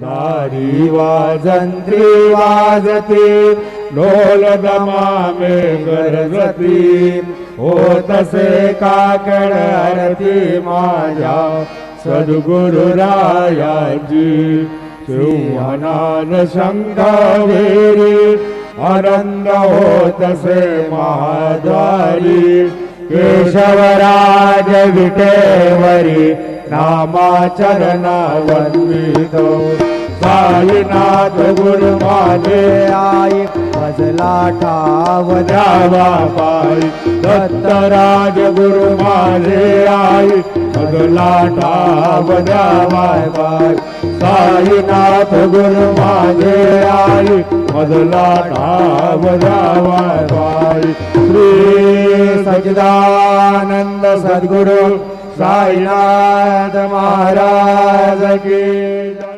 दारी वाजंत्री वाजती ढोल दमामे गरजती होतसे काकड आरती माझ्या सद्गुरुरायाची सिंहनाद शंखावेरी आनंद होतसे महाद्वारी केशवराज विटेवरी नामाचरणा वंदितो साईनाथ गुरु माझे आई भजला ठाव द्यावा पायी दत्तराज गुरु माझे आई भजला ठाव द्यावा पायी साईनाथ गुरु माझे आई भजला ठाव द्यावा पायी श्री सच्चिदानंद सद्गुरु साईनाथ महाराज की जय।